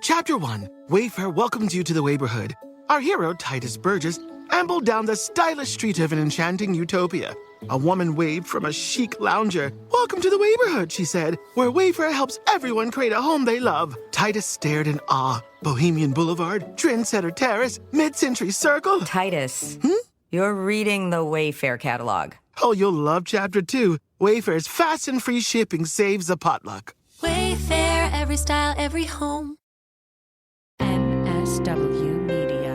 Chapter 1, Wayfair welcomes you to the neighborhood. Our hero, Titus Burgess, ambled down the stylish street of an enchanting utopia. A woman waved from a chic lounger. "Welcome to the neighborhood," she said, "where Wayfair helps everyone create a home they love." Titus stared in awe. Bohemian Boulevard, Trendsetter Terrace, Mid-Century Circle. Titus, you're reading the Wayfair catalog. Oh, you'll love Chapter 2. Wayfair's fast and free shipping saves a potluck. Wayfair, every style, every home. MSW Media.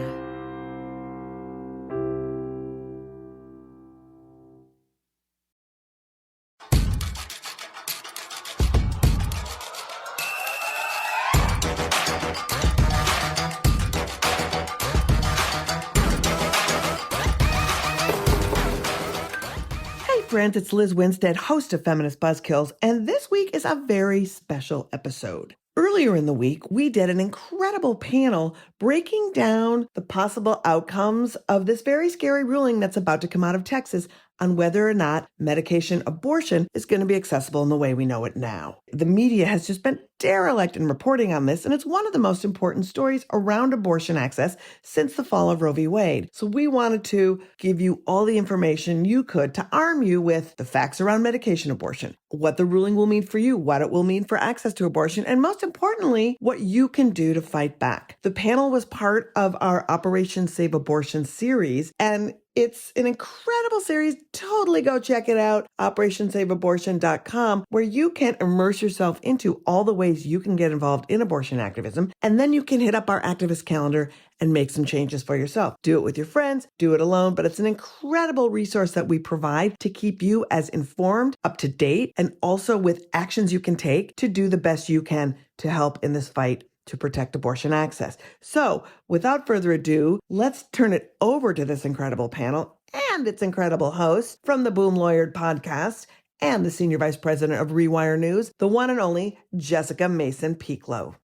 Friends, it's Liz Winstead, host of Feminist Buzzkills, and this week is a very special episode. Earlier in the week, we did an incredible panel breaking down the possible outcomes of this very scary ruling that's about to come out of Texas on whether or not medication abortion is going to be accessible in the way we know it now. The media has just been derelict in reporting on this, and it's one of the most important stories around abortion access since the fall of Roe v. Wade. So we wanted to give you all the information you could to arm you with the facts around medication abortion, what the ruling will mean for you, what it will mean for access to abortion, and most importantly, what you can do to fight back. The panel was part of our Operation Save Abortion series, and it's an incredible series. Totally go check it out, operationsaveabortion.com, where you can immerse yourself into all the ways you can get involved in abortion activism, and then you can hit up our activist calendar and make some changes for yourself. Do it with your friends, do it alone, but it's an incredible resource that we provide to keep you as informed, up to date, and also with actions you can take to do the best you can to help in this fight to protect abortion access. So without further ado, let's turn it over to this incredible panel and its incredible host from the Boom Lawyered podcast and the Senior Vice President of Rewire News, the one and only Jessica Mason Pieklo.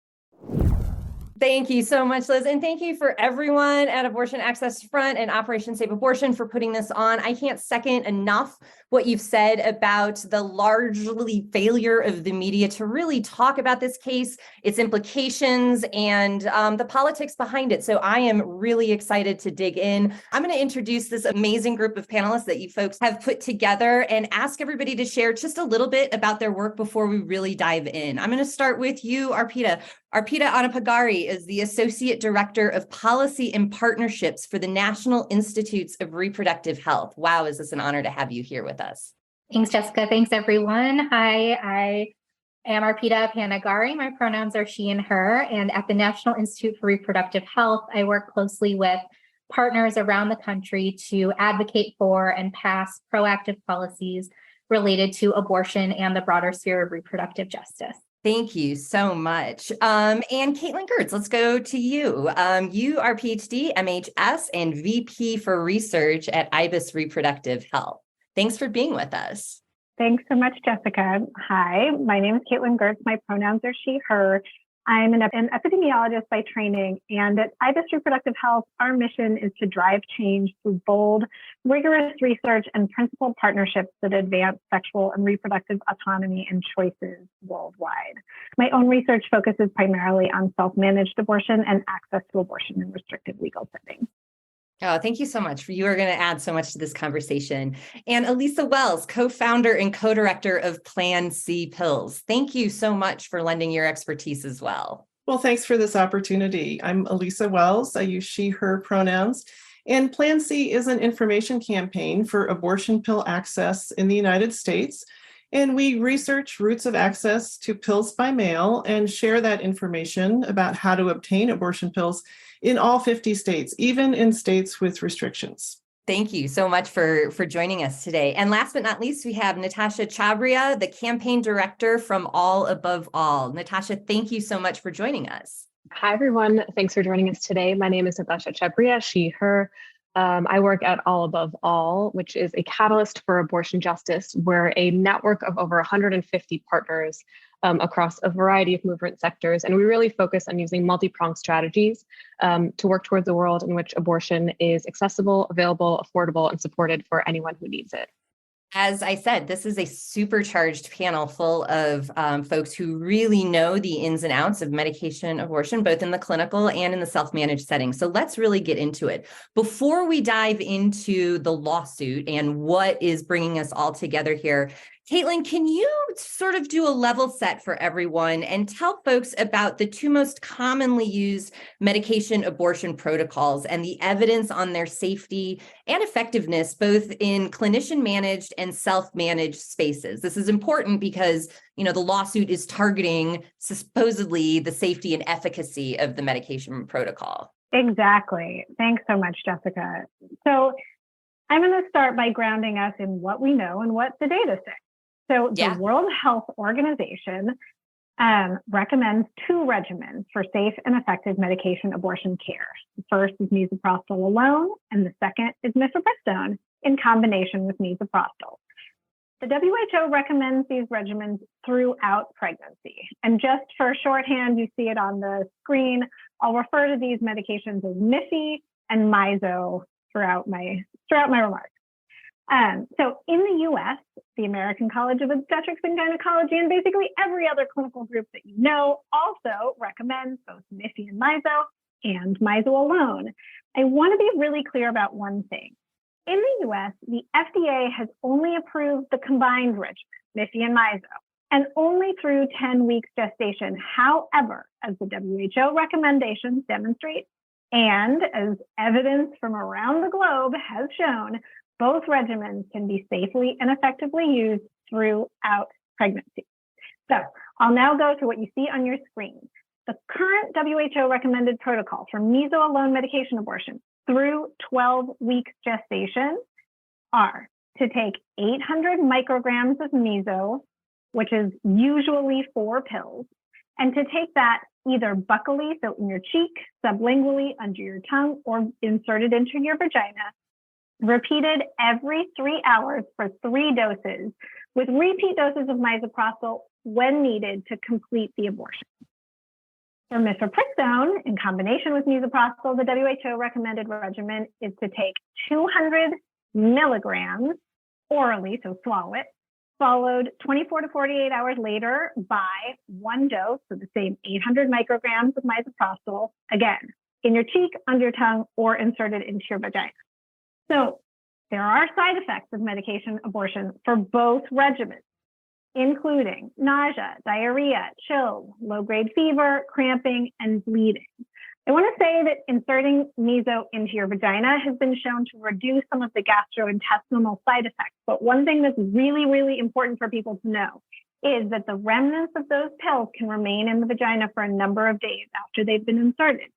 Thank you so much, Liz. And thank you for everyone at Abortion Access Front and Operation Save Abortion for putting this on. I can't second enough what you've said about the largely failure of the media to really talk about this case, its implications, and the politics behind it. So I am really excited to dig in. I'm going to introduce this amazing group of panelists that you folks have put together and ask everybody to share just a little bit about their work before we really dive in. I'm going to start with you, Arpita. Arpita Appannagari is the Associate Director of Policy and Partnerships for the National Institutes of Reproductive Health. Wow, is this an honor to have you here with us. Thanks, Jessica. Thanks, everyone. Hi, I am Arpita Appannagari. My pronouns are she and her. And at the National Institute for Reproductive Health, I work closely with partners around the country to advocate for and pass proactive policies related to abortion and the broader sphere of reproductive justice. Thank you so much. And Caitlin Gertz, let's go to you. You are PhD, MHS, and VP for Research at IBIS Reproductive Health. Thanks for being with us. Thanks so much, Jessica. Hi, my name is Caitlin Gertz. My pronouns are she, her. I'm an epidemiologist by training, and at IBIS Reproductive Health, our mission is to drive change through bold, rigorous research and principled partnerships that advance sexual and reproductive autonomy and choices worldwide. My own research focuses primarily on self-managed abortion and access to abortion in restricted legal settings. Oh, thank you so much. You are going to add so much to this conversation. And Elisa Wells, co-founder and co-director of Plan C Pills. Thank you so much for lending your expertise as well. Well, thanks for this opportunity. I'm Elisa Wells. I use she, her pronouns. And Plan C is an information campaign for abortion pill access in the United States. And we research routes of access to pills by mail and share that information about how to obtain abortion pills in all 50 states, even in states with restrictions. Thank you so much for joining us today. And last but not least, we have Natasha Chabria, the campaign director from All Above All. Natasha, thank you so much for joining us. Hi, everyone. Thanks for joining us today. My name is Natasha Chabria, she, her. I work at All Above All, which is a catalyst for abortion justice. We're a network of over 150 partners across a variety of movement sectors. And we really focus on using multi-pronged strategies to work towards a world in which abortion is accessible, available, affordable, and supported for anyone who needs it. As I said, this is a supercharged panel full of folks who really know the ins and outs of medication abortion, both in the clinical and in the self-managed setting. So let's really get into it. Before we dive into the lawsuit and what is bringing us all together here, Caitlin, can you sort of do a level set for everyone and tell folks about the two most commonly used medication abortion protocols and the evidence on their safety and effectiveness, both in clinician-managed and self-managed spaces? This is important because, the lawsuit is targeting supposedly the safety and efficacy of the medication protocol. Exactly. Thanks so much, Jessica. So I'm going to start by grounding us in what we know and what the data say. So the World Health Organization recommends two regimens for safe and effective medication abortion care. The first is misoprostol alone, and the second is mifepristone in combination with misoprostol. The WHO recommends these regimens throughout pregnancy. And just for shorthand, you see it on the screen, I'll refer to these medications as Mifi and Miso throughout my remarks. So in the US, the American College of Obstetrics and Gynecology, and basically every other clinical group that you know, also recommends both Mifi and Miso alone. I want to be really clear about one thing. In the US, the FDA has only approved the combined regimen, Mifi and Miso, and only through 10 weeks gestation. However, as the WHO recommendations demonstrate, and as evidence from around the globe has shown, both regimens can be safely and effectively used throughout pregnancy. So I'll now go to what you see on your screen. The current WHO recommended protocol for Miso alone medication abortion through 12 weeks gestation are to take 800 micrograms of Miso, which is usually 4 pills, and to take that either buccally, so in your cheek, sublingually, under your tongue, or inserted into your vagina, repeated every 3 hours for 3 doses, with repeat doses of misoprostol when needed to complete the abortion. For mifepristone, in combination with misoprostol, the WHO recommended regimen is to take 200 milligrams orally, so swallow it, followed 24 to 48 hours later by 1 dose, so the same 800 micrograms of misoprostol, again, in your cheek, under your tongue, or inserted into your vagina. So there are side effects of medication abortion for both regimens, including nausea, diarrhea, chills, low-grade fever, cramping, and bleeding. I want to say that inserting Miso into your vagina has been shown to reduce some of the gastrointestinal side effects. But one thing that's really, really important for people to know is that the remnants of those pills can remain in the vagina for a number of days after they've been inserted.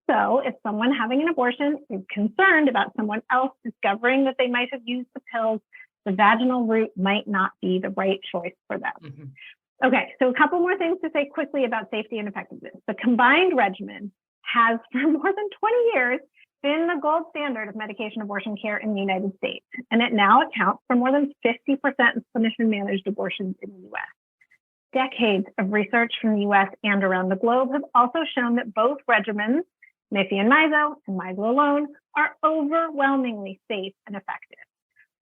So if someone having an abortion is concerned about someone else discovering that they might have used the pills, the vaginal route might not be the right choice for them. Mm-hmm. Okay, so a couple more things to say quickly about safety and effectiveness. The combined regimen has for more than 20 years been the gold standard of medication abortion care in the United States, and it now accounts for more than 50% of clinician-managed abortions in the US. Decades of research from the US and around the globe have also shown that both regimens, Mifi and Miso alone, are overwhelmingly safe and effective.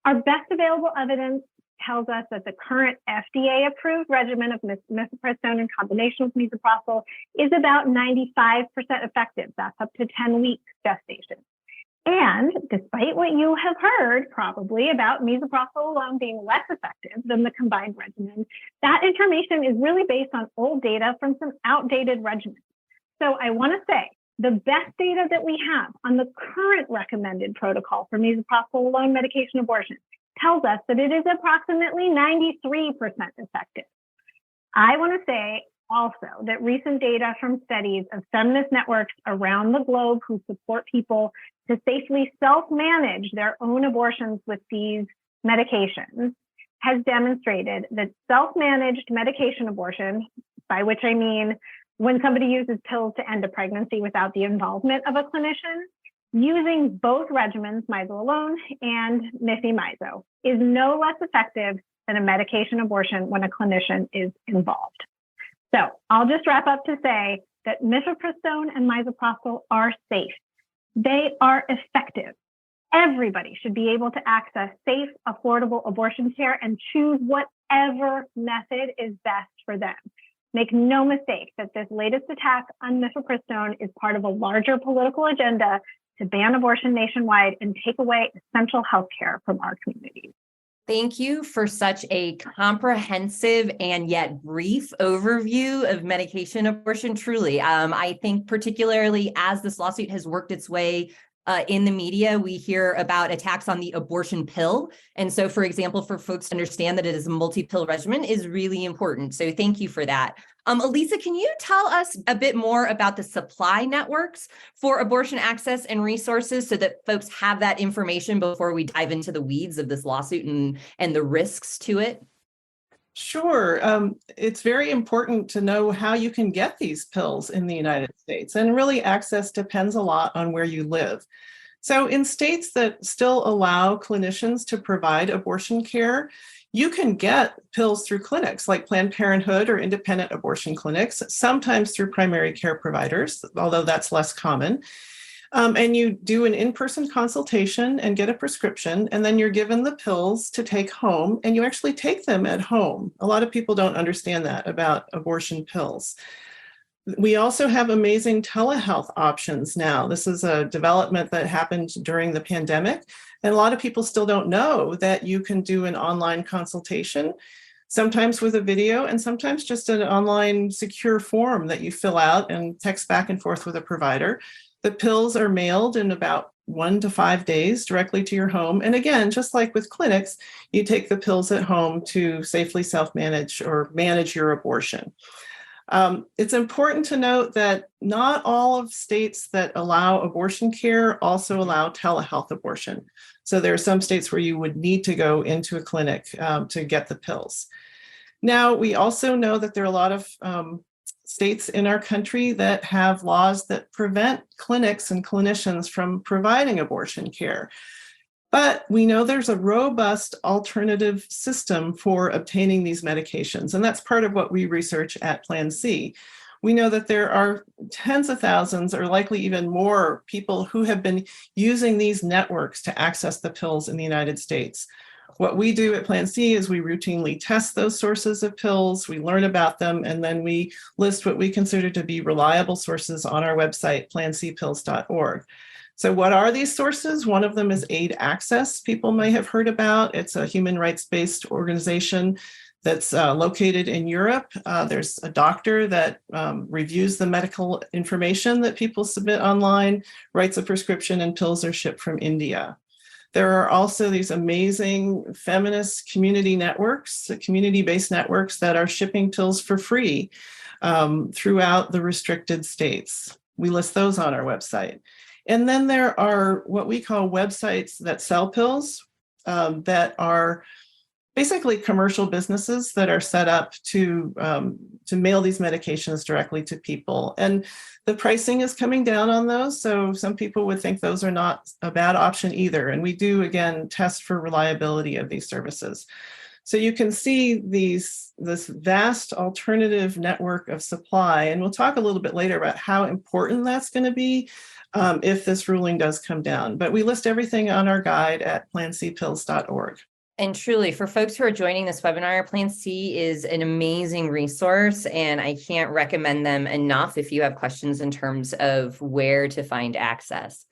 Our best available evidence tells us that the current FDA-approved regimen of mifepristone in combination with misoprostol is about 95% effective. That's up to 10 weeks gestation. And despite what you have heard probably about misoprostol alone being less effective than the combined regimen, that information is really based on old data from some outdated regimens. So I want to say the best data that we have on the current recommended protocol for misoprostol alone medication abortion tells us that it is approximately 93% effective. I want to say also that recent data from studies of feminist networks around the globe who support people to safely self-manage their own abortions with these medications has demonstrated that self-managed medication abortion, by which I mean when somebody uses pills to end a pregnancy without the involvement of a clinician, using both regimens, Miso alone and Mifi-Miso, is no less effective than a medication abortion when a clinician is involved. So I'll just wrap up to say that mifepristone and misoprostol are safe. They are effective. Everybody should be able to access safe, affordable abortion care and choose whatever method is best for them. Make no mistake that this latest attack on mifepristone is part of a larger political agenda to ban abortion nationwide and take away essential health care from our communities. Thank you for such a comprehensive and yet brief overview of medication abortion. Truly, I think particularly as this lawsuit has worked its way in the media, we hear about attacks on the abortion pill. And so, for example, for folks to understand that it is a multi-pill regimen is really important. So thank you for that. Elisa, can you tell us a bit more about the supply networks for abortion access and resources so that folks have that information before we dive into the weeds of this lawsuit and the risks to it? Sure. It's very important to know how you can get these pills in the United States. And really, access depends a lot on where you live. So in states that still allow clinicians to provide abortion care, you can get pills through clinics like Planned Parenthood or independent abortion clinics, sometimes through primary care providers, although that's less common. And you do an in-person consultation and get a prescription, and then you're given the pills to take home, and you actually take them at home. A lot of people don't understand that about abortion pills. We also have amazing telehealth options now. This is a development that happened during the pandemic, and a lot of people still don't know that you can do an online consultation, sometimes with a video, and sometimes just an online secure form that you fill out and text back and forth with a provider. The pills are mailed in about 1 to 5 days directly to your home. And again, just like with clinics, you take the pills at home to safely self-manage or manage your abortion. It's important to note that not all of states that allow abortion care also allow telehealth abortion. So there are some states where you would need to go into a clinic to get the pills. Now, we also know that there are a lot of states in our country that have laws that prevent clinics and clinicians from providing abortion care. But we know there's a robust alternative system for obtaining these medications, and that's part of what we research at Plan C. We know that there are tens of thousands, or likely even more, people who have been using these networks to access the pills in the United States. What we do at Plan C is we routinely test those sources of pills, we learn about them, and then we list what we consider to be reliable sources on our website, plancpills.org. So what are these sources? One of them is Aid Access, people may have heard about. It's a human rights-based organization that's located in Europe. There's a doctor that reviews the medical information that people submit online, writes a prescription, and pills are shipped from India. There are also these amazing feminist community networks, community-based networks that are shipping pills for free throughout the restricted states. We list those on our website. And then there are what we call websites that sell pills that are basically commercial businesses that are set up to mail these medications directly to people. And the pricing is coming down on those. So some people would think those are not a bad option either. And we do, again, test for reliability of these services. So you can see this vast alternative network of supply. And we'll talk a little bit later about how important that's going to be if this ruling does come down. But we list everything on our guide at plancpills.org. And truly, for folks who are joining this webinar, Plan C is an amazing resource, and I can't recommend them enough if you have questions in terms of where to find access.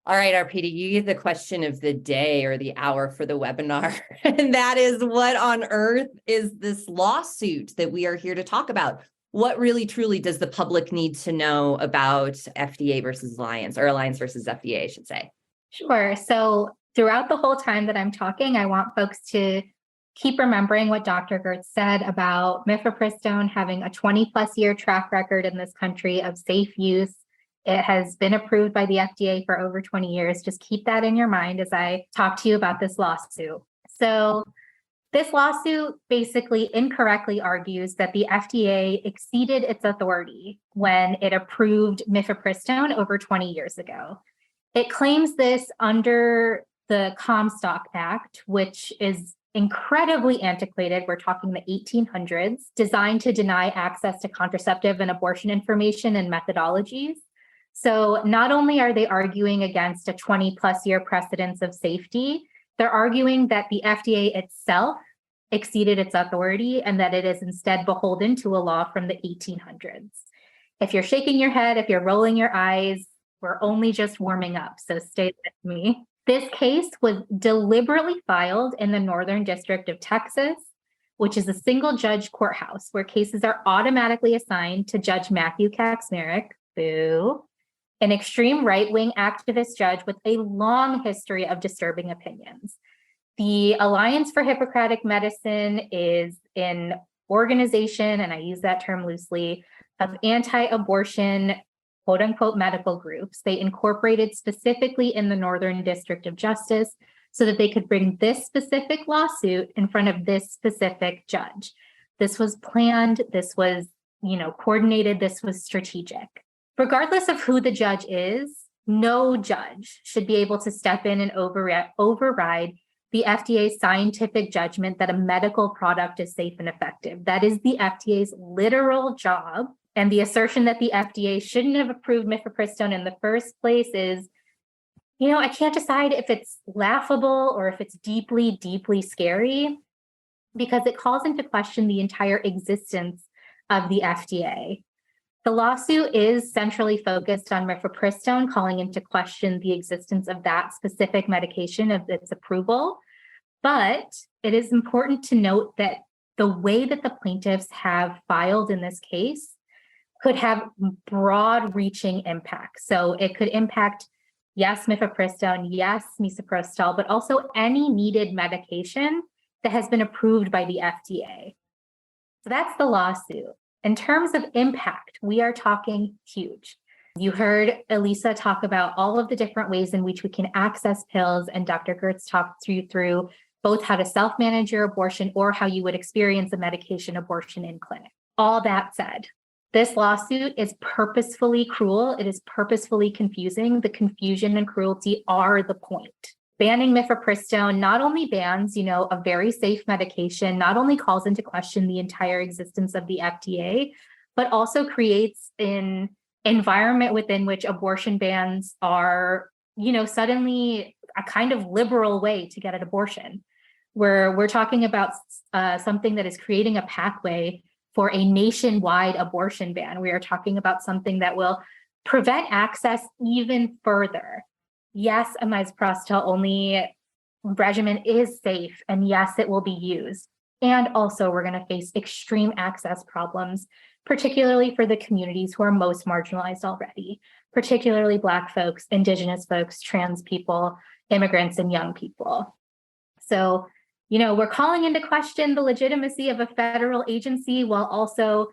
All right, Arpita, you get the question of the day or the hour for the webinar, and that is, what on earth is this lawsuit that we are here to talk about? What really, truly does the public need to know about FDA versus Alliance, or Alliance versus FDA, I should say? Sure. So throughout the whole time that I'm talking, I want folks to keep remembering what Dr. Gertz said about mifepristone having a 20+ year track record in this country of safe use. It has been approved by the FDA for over 20 years. Just keep that in your mind as I talk to you about this lawsuit. So this lawsuit basically incorrectly argues that the FDA exceeded its authority when it approved mifepristone over 20 years ago. It claims this under the Comstock Act, which is incredibly antiquated. We're talking the 1800s, designed to deny access to contraceptive and abortion information and methodologies. So not only are they arguing against a 20 plus year precedence of safety, they're arguing that the FDA itself exceeded its authority and that it is instead beholden to a law from the 1800s. If you're shaking your head, if you're rolling your eyes, we're only just warming up, so stay with me. This case was deliberately filed in the Northern District of Texas, which is a single judge courthouse where cases are automatically assigned to Judge Matthew Kaczmarek, boo, an extreme right-wing activist judge with a long history of disturbing opinions. The Alliance for Hippocratic Medicine is an organization, and I use that term loosely, of anti-abortion, quote unquote, medical groups. They incorporated specifically in the Northern District of Justice so that they could bring this specific lawsuit in front of this specific judge. This was planned, this was, coordinated, this was strategic. Regardless of who the judge is, no judge should be able to step in and override the FDA's scientific judgment that a medical product is safe and effective. That is the FDA's literal job. And the assertion that the FDA shouldn't have approved mifepristone in the first place is, I can't decide if it's laughable or if it's deeply, deeply scary, because it calls into question the entire existence of the FDA. The lawsuit is centrally focused on mifepristone, calling into question the existence of that specific medication, of its approval. But it is important to note that the way that the plaintiffs have filed in this case could have broad-reaching impact. So it could impact, yes, mifepristone, yes, misoprostol, but also any needed medication that has been approved by the FDA. So that's the lawsuit. In terms of impact, we are talking huge. You heard Elisa talk about all of the different ways in which we can access pills, and Dr. Gertz talked you through both how to self-manage your abortion or how you would experience a medication abortion in clinic. All that said, this lawsuit is purposefully cruel. It is purposefully confusing. The confusion and cruelty are the point. Banning mifepristone not only bans, a very safe medication, not only calls into question the entire existence of the FDA, but also creates an environment within which abortion bans are, suddenly a kind of liberal way to get an abortion, where we're talking about something that is creating a pathway for a nationwide abortion ban. We are talking about something that will prevent access even further. Yes, a misoprostol only regimen is safe, and yes, it will be used. And also, we're going to face extreme access problems, particularly for the communities who are most marginalized already, particularly Black folks, Indigenous folks, trans people, immigrants, and young people. So, we're calling into question the legitimacy of a federal agency while also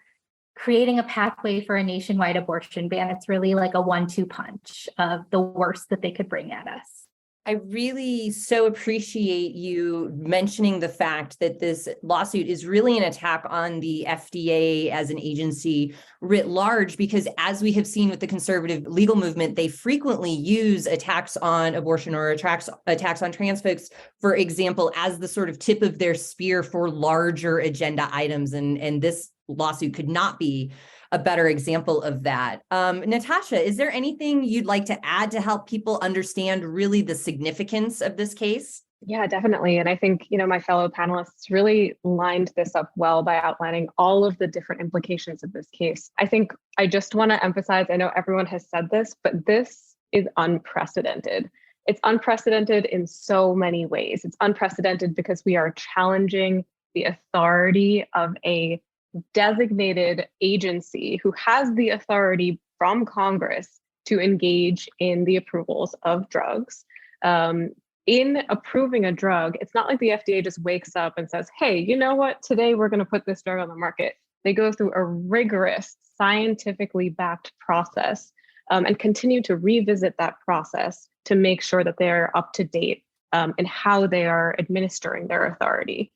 creating a pathway for a nationwide abortion ban. It's really like a 1-2 punch of the worst that they could bring at us. I really so appreciate you mentioning the fact that this lawsuit is really an attack on the FDA as an agency writ large, because as we have seen with the conservative legal movement, they frequently use attacks on abortion or attacks on trans folks, for example, as the sort of tip of their spear for larger agenda items. And this lawsuit could not be a better example of that. Natasha, is there anything you'd like to add to help people understand really the significance of this case? Yeah, definitely. And I think, my fellow panelists really lined this up well by outlining all of the different implications of this case. I think I just want to emphasize, I know everyone has said this, but this is unprecedented. It's unprecedented in so many ways. It's unprecedented because we are challenging the authority of a designated agency who has the authority from Congress to engage in the approvals of drugs. In approving a drug, it's not like the FDA just wakes up and says, hey, you know what, today we're going to put this drug on the market. They go through a rigorous, scientifically backed process and continue to revisit that process to make sure that they're up to date in how they are administering their authority.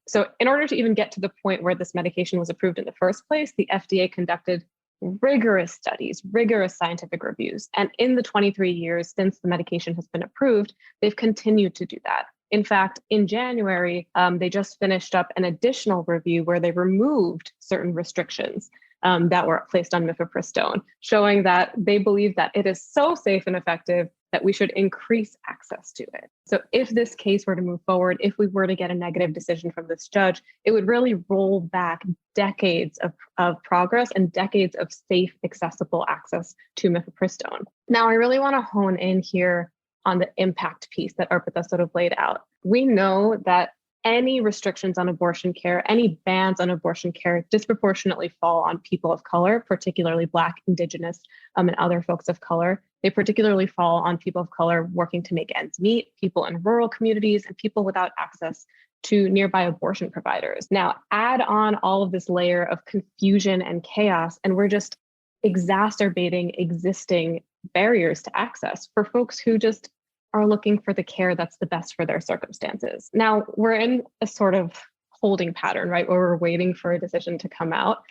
So in order to even get to the point where this medication was approved in the first place, the FDA conducted rigorous studies, rigorous scientific reviews. And in the 23 years since the medication has been approved, they've continued to do that. In fact, in January, they just finished up an additional review where they removed certain restrictions that were placed on mifepristone, showing that they believe that it is so safe and effective that we should increase access to it. So if this case were to move forward, if we were to get a negative decision from this judge, it would really roll back decades of progress and decades of safe, accessible access to mifepristone. Now, I really want to hone in here on the impact piece that Arpita sort of laid out. We know that any restrictions on abortion care, any bans on abortion care disproportionately fall on people of color, particularly Black, Indigenous, and other folks of color. They particularly fall on people of color working to make ends meet, people in rural communities, and people without access to nearby abortion providers. Now, add on all of this layer of confusion and chaos, and we're just exacerbating existing barriers to access for folks who just are looking for the care that's the best for their circumstances. Now, we're in a sort of holding pattern, right, where we're waiting for a decision to come out.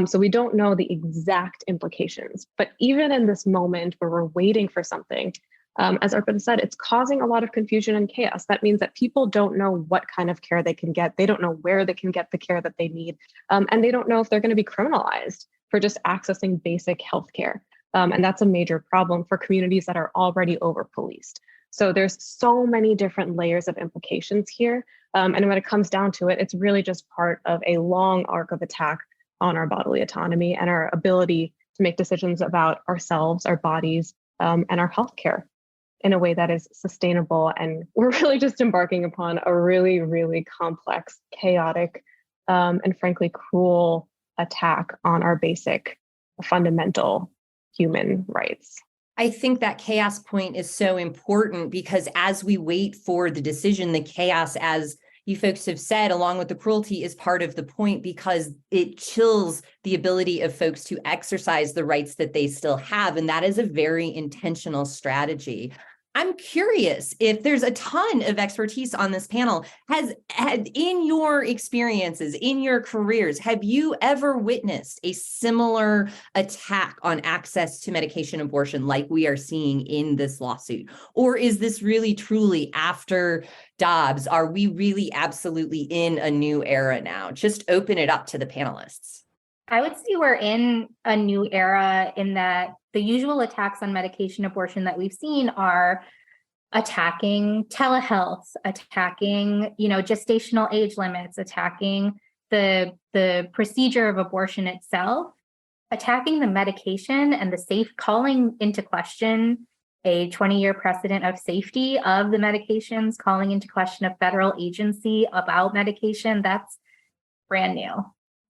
So we don't know the exact implications. But even in this moment where we're waiting for something, as Arpita said, it's causing a lot of confusion and chaos. That means that people don't know what kind of care they can get. They don't know where they can get the care that they need. And they don't know if they're going to be criminalized for just accessing basic healthcare. And that's a major problem for communities that are already over-policed. So there's so many different layers of implications here. And when it comes down to it, it's really just part of a long arc of attack on our bodily autonomy and our ability to make decisions about ourselves, our bodies, and our healthcare in a way that is sustainable. And we're really just embarking upon a really, really complex, chaotic, and frankly, cruel attack on our basic, fundamental human rights. I think that chaos point is so important because as we wait for the decision, the chaos, as you folks have said, along with the cruelty, is part of the point because it chills the ability of folks to exercise the rights that they still have. And that is a very intentional strategy. I'm curious if there's a ton of expertise on this panel. Had in your experiences, in your careers, have you ever witnessed a similar attack on access to medication abortion like we are seeing in this lawsuit? Or is this really truly after Dobbs? Are we really absolutely in a new era now? Just open it up to the panelists. I would say we're in a new era in that the usual attacks on medication abortion that we've seen are attacking telehealth, attacking, gestational age limits, attacking the procedure of abortion itself, attacking the medication and the safe, calling into question a 20-year precedent of safety of the medications, calling into question a federal agency about medication. That's brand new.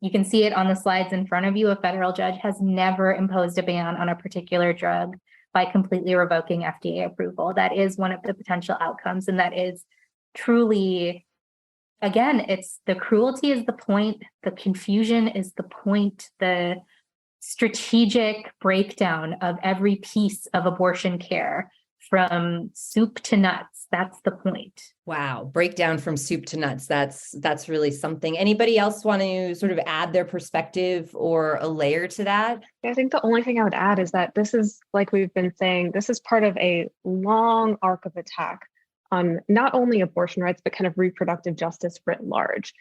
You can see it on the slides in front of you. A federal judge has never imposed a ban on a particular drug by completely revoking FDA approval. That is one of the potential outcomes. And that is truly, again, it's the cruelty is the point, the confusion is the point, the strategic breakdown of every piece of abortion care from soup to nuts. That's the point. Wow. Breakdown from soup to nuts. That's really something. Anybody else want to sort of add their perspective or a layer to that? I think the only thing I would add is that this is, like we've been saying, this is part of a long arc of attack on not only abortion rights, but kind of reproductive justice writ large.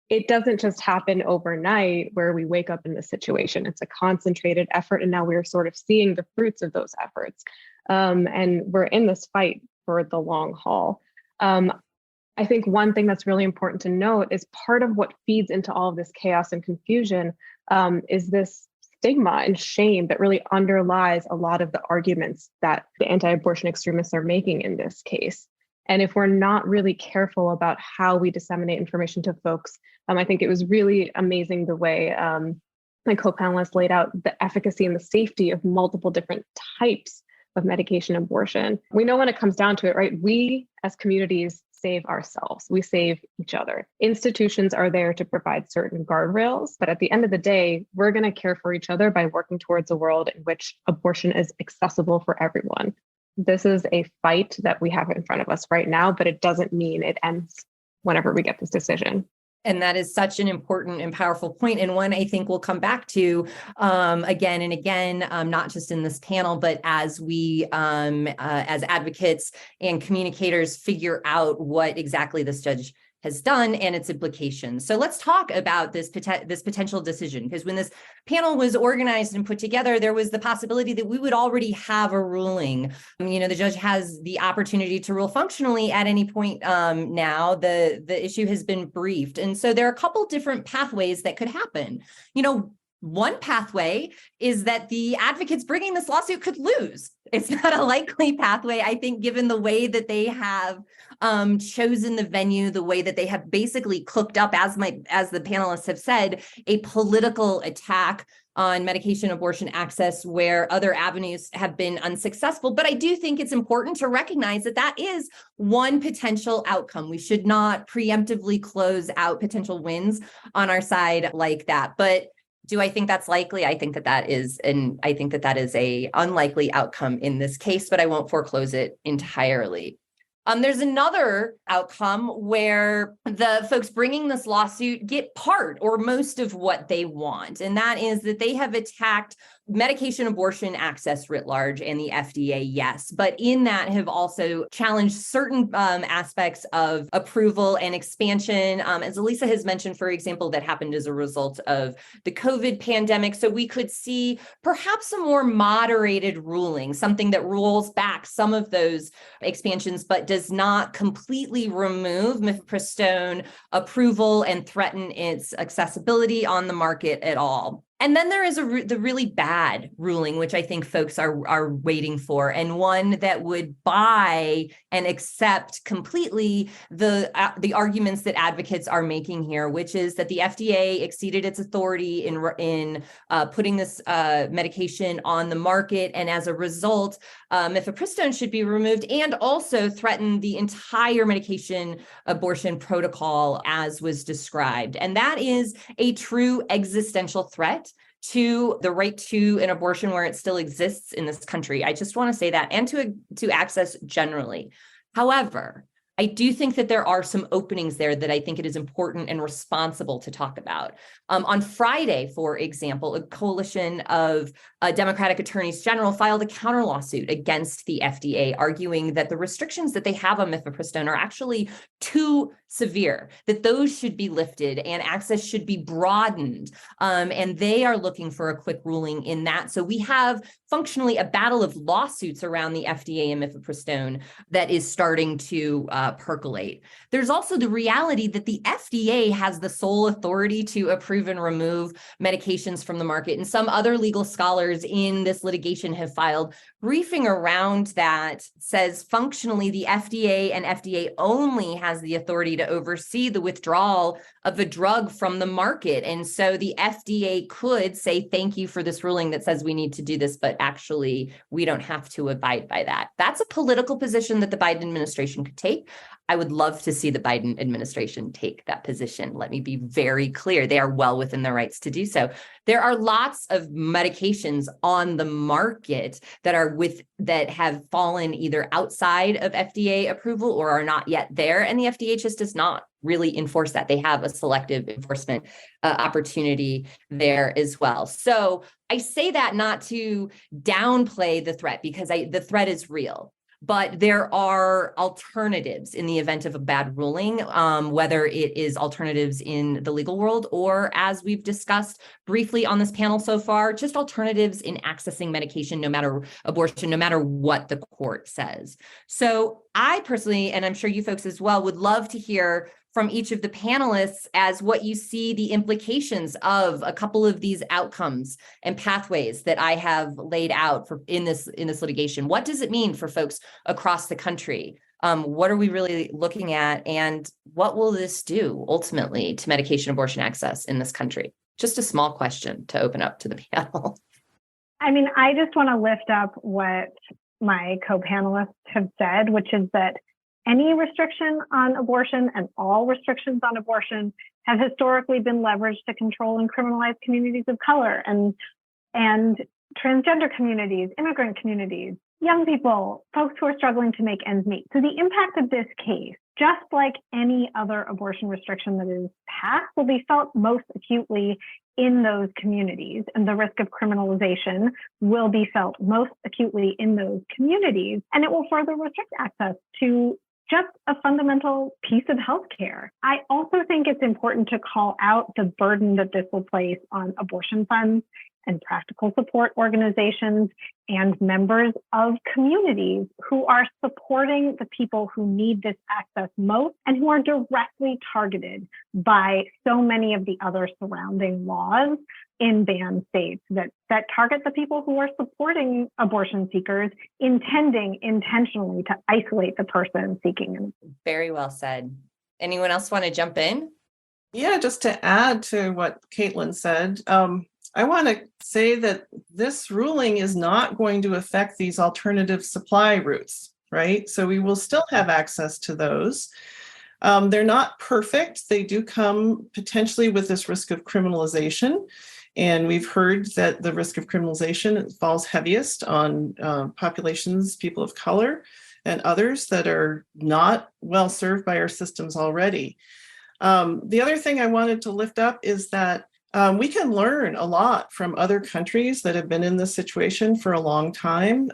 It doesn't just happen overnight where we wake up in this situation. It's a concentrated effort. And now we're sort of seeing the fruits of those efforts. And we're in this fight for the long haul. I think one thing that's really important to note is part of what feeds into all of this chaos and confusion is this stigma and shame that really underlies a lot of the arguments that the anti-abortion extremists are making in this case. And if we're not really careful about how we disseminate information to folks, I think it was really amazing the way my co-panelists laid out the efficacy and the safety of multiple different types of medication abortion. We know when it comes down to it, right? We as communities save ourselves. We save each other. Institutions are there to provide certain guardrails, but at the end of the day, we're going to care for each other by working towards a world in which abortion is accessible for everyone. This is a fight that we have in front of us right now, but it doesn't mean it ends whenever we get this decision. And that is such an important and powerful point, and one I think we'll come back to again and again, not just in this panel, but as we, as advocates and communicators, figure out what exactly this judge has done and its implications. So let's talk about this potential decision, because when this panel was organized and put together, there was the possibility that we would already have a ruling. The judge has the opportunity to rule functionally at any point now. The issue has been briefed. And so there are a couple different pathways that could happen. One pathway is that the advocates bringing this lawsuit could lose. It's not a likely pathway, I think, given the way that they have chosen the venue, the way that they have basically cooked up, as the panelists have said, a political attack on medication abortion access where other avenues have been unsuccessful. But I do think it's important to recognize that that is one potential outcome. We should not preemptively close out potential wins on our side like that. But do I think that's likely? I think that is a unlikely outcome in this case, but I won't foreclose it entirely. There's another outcome where the folks bringing this lawsuit get part or most of what they want, and that is that they have attacked medication abortion access writ large and the FDA, yes, but in that have also challenged certain aspects of approval and expansion. As Elisa has mentioned, for example, that happened as a result of the COVID pandemic. So we could see perhaps a more moderated ruling, something that rolls back some of those expansions, but does not completely remove mifepristone approval and threaten its accessibility on the market at all. And then there is the really bad ruling, which I think folks are waiting for, and one that would buy and accept completely the arguments that advocates are making here, which is that the FDA exceeded its authority in putting this medication on the market, and as a result, mifepristone should be removed, and also threaten the entire medication abortion protocol as was described. And that is a true existential threat to the right to an abortion where it still exists in this country. I just want to say that, and to access generally. However, I do think that there are some openings there that I think it is important and responsible to talk about. On Friday, for example, a coalition of Democratic attorneys general filed a counter lawsuit against the FDA, arguing that the restrictions that they have on mifepristone are actually too severe, that those should be lifted and access should be broadened. And they are looking for a quick ruling in that. So we have functionally a battle of lawsuits around the FDA and mifepristone that is starting to percolate. There's also the reality that the FDA has the sole authority to approve and remove medications from the market. And some other legal scholars in this litigation have filed briefing around that says functionally the FDA and FDA only has the authority to oversee the withdrawal of a drug from the market. And so the FDA could say, thank you for this ruling that says we need to do this, but actually we don't have to abide by that. That's a political position that the Biden administration could take. I would love to see the Biden administration take that position. Let me be very clear. They are well within their rights to do so. There are lots of medications on the market that have fallen either outside of FDA approval or are not yet there. And the FDA just does not really enforce that. They have a selective enforcement opportunity there as well. So I say that not to downplay the threat, because the threat is real. But there are alternatives in the event of a bad ruling, whether it is alternatives in the legal world or, as we've discussed briefly on this panel so far, just alternatives in accessing medication, no matter abortion, no matter what the court says. So I personally, and I'm sure you folks as well, would love to hear from each of the panelists as what you see the implications of a couple of these outcomes and pathways that I have laid out in this litigation. What does it mean for folks across the country? What are we really looking at, and what will this do ultimately to medication abortion access in this country? Just a small question to open up to the panel. I mean, I just want to lift up what my co-panelists have said, which is that any restriction on abortion and all restrictions on abortion have historically been leveraged to control and criminalize communities of color and transgender communities, immigrant communities, young people, folks who are struggling to make ends meet. So the impact of this case, just like any other abortion restriction that is passed, will be felt most acutely in those communities, and the risk of criminalization will be felt most acutely in those communities, and it will further restrict access to just a fundamental piece of healthcare. I also think it's important to call out the burden that this will place on abortion funds and practical support organizations and members of communities who are supporting the people who need this access most and who are directly targeted by so many of the other surrounding laws in banned states that target the people who are supporting abortion seekers, intending intentionally to isolate the person seeking them. Very well said. Anyone else want to jump in? Yeah, just to add to what Caitlin said, I want to say that this ruling is not going to affect these alternative supply routes, right? So we will still have access to those. They're not perfect. They do come potentially with this risk of criminalization. And we've heard that the risk of criminalization falls heaviest on populations, people of color, and others that are not well served by our systems already. The other thing I wanted to lift up is that we can learn a lot from other countries that have been in this situation for a long time,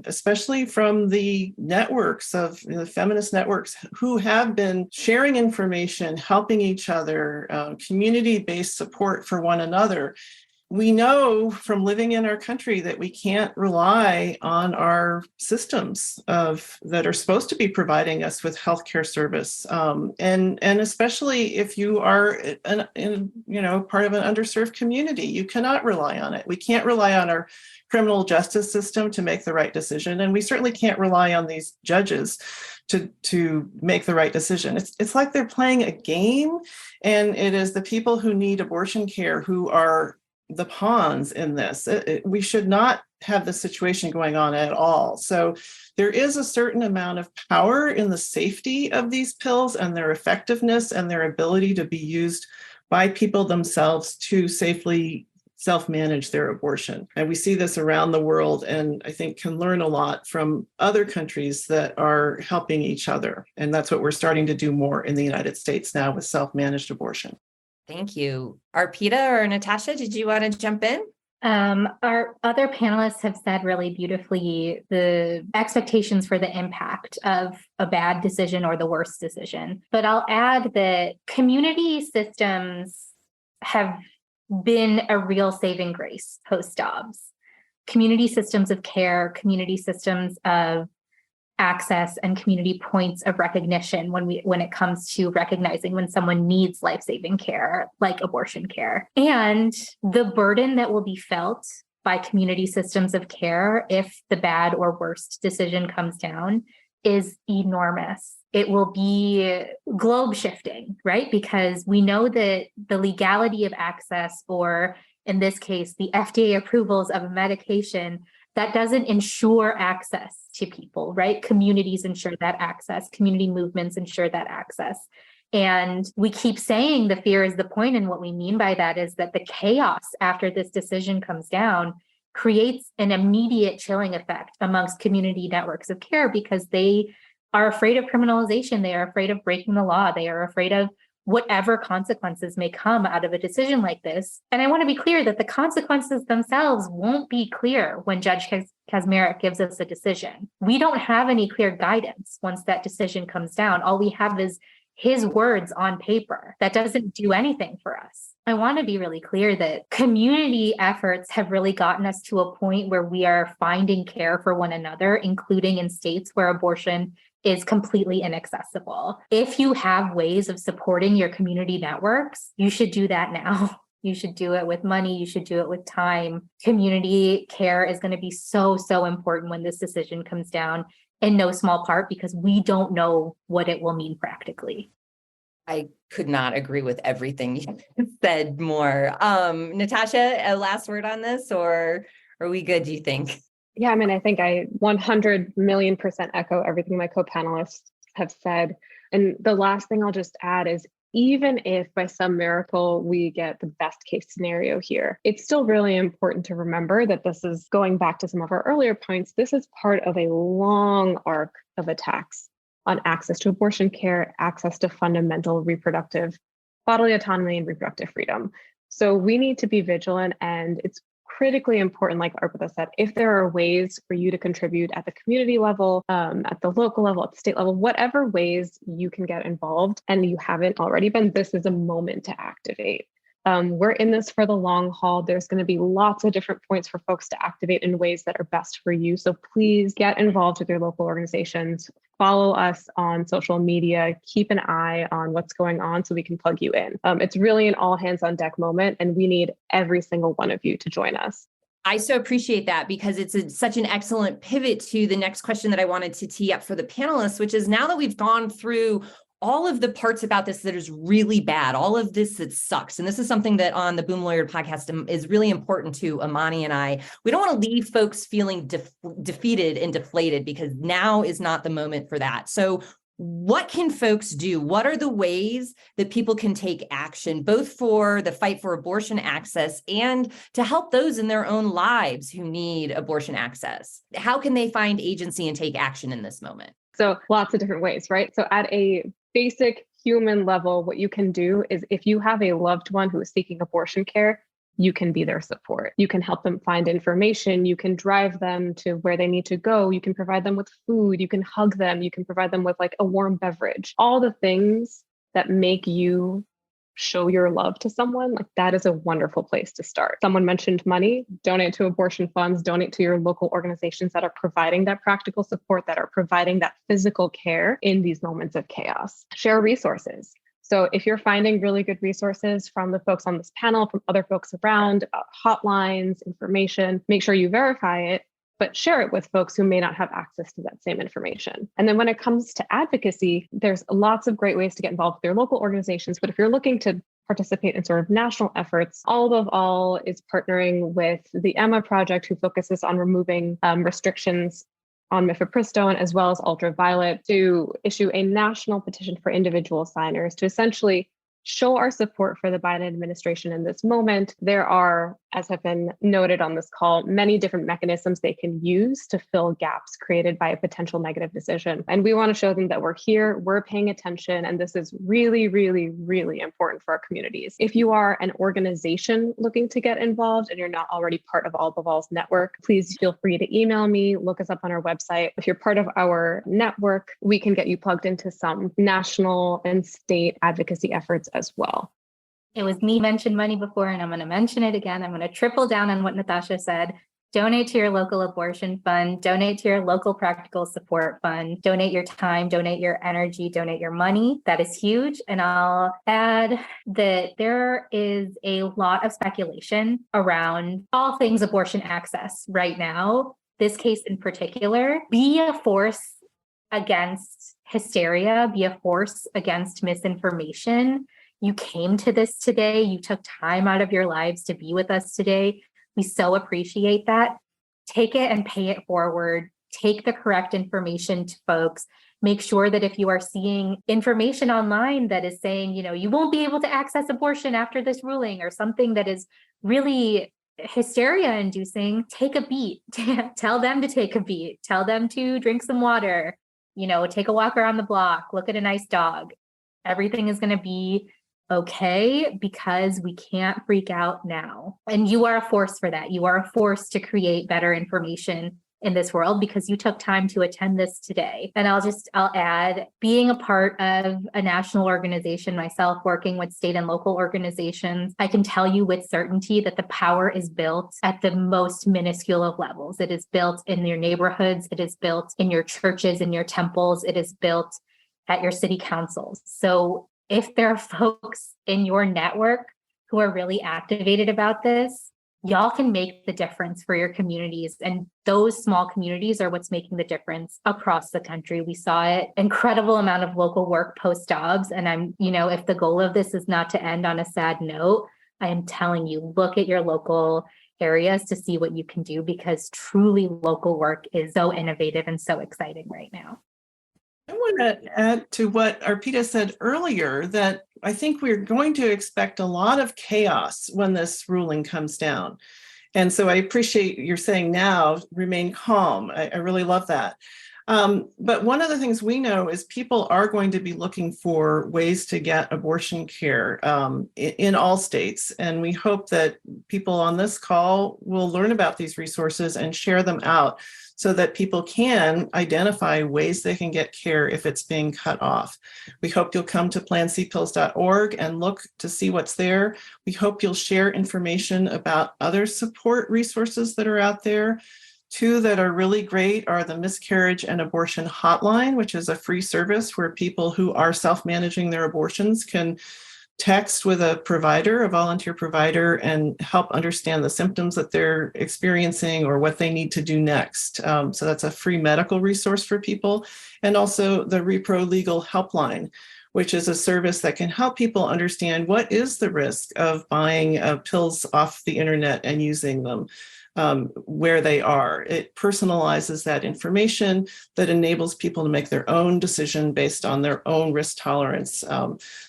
especially from the networks of the feminist networks who have been sharing information, helping each other, community-based support for one another. We know from living in our country that we can't rely on our systems that are supposed to be providing us with healthcare service, and especially if you are part of an underserved community, you cannot rely on it. We can't rely on our criminal justice system to make the right decision, and we certainly can't rely on these judges to make the right decision. It's like they're playing a game, and it is the people who need abortion care who are the pawns in this. We should not have this situation going on at all. So there is a certain amount of power in the safety of these pills and their effectiveness and their ability to be used by people themselves to safely self-manage their abortion. And we see this around the world, and I think can learn a lot from other countries that are helping each other. And that's what we're starting to do more in the United States now with self-managed abortion. Thank you. Arpita or Natasha, did you want to jump in? Our other panelists have said really beautifully the expectations for the impact of a bad decision or the worst decision. But I'll add that community systems have been a real saving grace post-Dobbs. Community systems of care, community systems of access, and community points of recognition when it comes to recognizing when someone needs life-saving care, like abortion care. And the burden that will be felt by community systems of care if the bad or worst decision comes down is enormous. It will be globe shifting, right? Because we know that the legality of access, or in this case, the FDA approvals of a medication, that doesn't ensure access to people, right? Communities ensure that access, community movements ensure that access. And we keep saying the fear is the point. And what we mean by that is that the chaos after this decision comes down creates an immediate chilling effect amongst community networks of care, because they are afraid of criminalization. They are afraid of breaking the law. They are afraid of whatever consequences may come out of a decision like this. And I want to be clear that the consequences themselves won't be clear when Judge Kaczmarek gives us a decision. We don't have any clear guidance once that decision comes down. All we have is his words on paper. That doesn't do anything for us. I want to be really clear that community efforts have really gotten us to a point where we are finding care for one another, including in states where abortion is completely inaccessible. If you have ways of supporting your community networks, you should do that now. You should do it with money. You should do it with time. Community care is going to be so, so important when this decision comes down, in no small part because we don't know what it will mean practically. I could not agree with everything you said more. Natasha, a last word on this, or are we good, do you think? Yeah, I mean, I think I 100 million % echo everything my co-panelists have said. And the last thing I'll just add is, even if by some miracle we get the best case scenario here, it's still really important to remember that this is, going back to some of our earlier points, this is part of a long arc of attacks on access to abortion care, access to fundamental reproductive bodily autonomy and reproductive freedom. So we need to be vigilant, and it's critically important, like Arpita said, if there are ways for you to contribute at the community level, at the local level, at the state level, whatever ways you can get involved and you haven't already been, this is a moment to activate. We're in this for the long haul. There's going to be lots of different points for folks to activate in ways that are best for you. So please get involved with your local organizations. Follow us on social media. Keep an eye on what's going on so we can plug you in. It's really an all hands on deck moment, and we need every single one of you to join us. I so appreciate that, because it's such an excellent pivot to the next question that I wanted to tee up for the panelists, which is, now that we've gone through all of the parts about this that is really bad, all of this that sucks. And this is something that on the Boom Lawyer podcast is really important to Amani and I. We don't want to leave folks feeling defeated and deflated, because now is not the moment for that. So what can folks do? What are the ways that people can take action, both for the fight for abortion access and to help those in their own lives who need abortion access? How can they find agency and take action in this moment? So lots of different ways, right? So at a basic human level, what you can do is, if you have a loved one who is seeking abortion care, you can be their support. You can help them find information. You can drive them to where they need to go. You can provide them with food. You can hug them. You can provide them with like a warm beverage. All the things that make you show your love to someone, like that is a wonderful place to start. Someone mentioned money. Donate to abortion funds, donate to your local organizations that are providing that practical support, that are providing that physical care in these moments of chaos. Share resources. So if you're finding really good resources from the folks on this panel, from other folks around about hotlines, information, make sure you verify it, but share it with folks who may not have access to that same information. And then when it comes to advocacy, there's lots of great ways to get involved with your local organizations. But if you're looking to participate in sort of national efforts, All Above All is partnering with the Emma Project, who focuses on removing restrictions on mifepristone as well as ultraviolet, to issue a national petition for individual signers to essentially show our support for the Biden administration in this moment. There are, as have been noted on this call, many different mechanisms they can use to fill gaps created by a potential negative decision. And we want to show them that we're here, we're paying attention, and this is really, really, really important for our communities. If you are an organization looking to get involved and you're not already part of All Above All's network, please feel free to email me, look us up on our website. If you're part of our network, we can get you plugged into some national and state advocacy efforts as well. It was me mentioned money before, and I'm going to mention it again. I'm going to triple down on what Natasha said. Donate to your local abortion fund, donate to your local practical support fund, donate your time, donate your energy, donate your money. That is huge. And I'll add that there is a lot of speculation around all things abortion access right now. This case in particular, be a force against hysteria, be a force against misinformation. You came to this today. You took time out of your lives to be with us today. We so appreciate that. Take it and pay it forward. Take the correct information to folks. Make sure that if you are seeing information online that is saying, you won't be able to access abortion after this ruling, or something that is really hysteria inducing, take a beat. Tell them to take a beat. Tell them to drink some water, take a walk around the block, look at a nice dog. Everything is going to be okay, because we can't freak out now. And you are a force for that. You are a force to create better information in this world, because you took time to attend this today. And I'll add, being a part of a national organization myself, working with state and local organizations, I can tell you with certainty that the power is built at the most minuscule of levels. It is built in your neighborhoods. It is built in your churches, in your temples. It is built at your city councils. So if there are folks in your network who are really activated about this, y'all can make the difference for your communities. And those small communities are what's making the difference across the country. We saw it, incredible amount of local work post-Dobbs. And if the goal of this is not to end on a sad note, I am telling you, look at your local areas to see what you can do, because truly local work is so innovative and so exciting right now. I want to add to what Arpita said earlier, that I think we're going to expect a lot of chaos when this ruling comes down. And so I appreciate you're saying now, remain calm. I really love that. But one of the things we know is people are going to be looking for ways to get abortion care in all states. And we hope that people on this call will learn about these resources and share them out so that people can identify ways they can get care if it's being cut off. We hope you'll come to plancpills.org and look to see what's there. We hope you'll share information about other support resources that are out there. Two that are really great are the Miscarriage and Abortion Hotline, which is a free service where people who are self-managing their abortions can text with a provider, a volunteer provider, and help understand the symptoms that they're experiencing or what they need to do next. So that's a free medical resource for people. And also the Repro Legal Helpline, which is a service that can help people understand what is the risk of buying pills off the internet and using them. Where they are. It personalizes that information that enables people to make their own decision based on their own risk tolerance.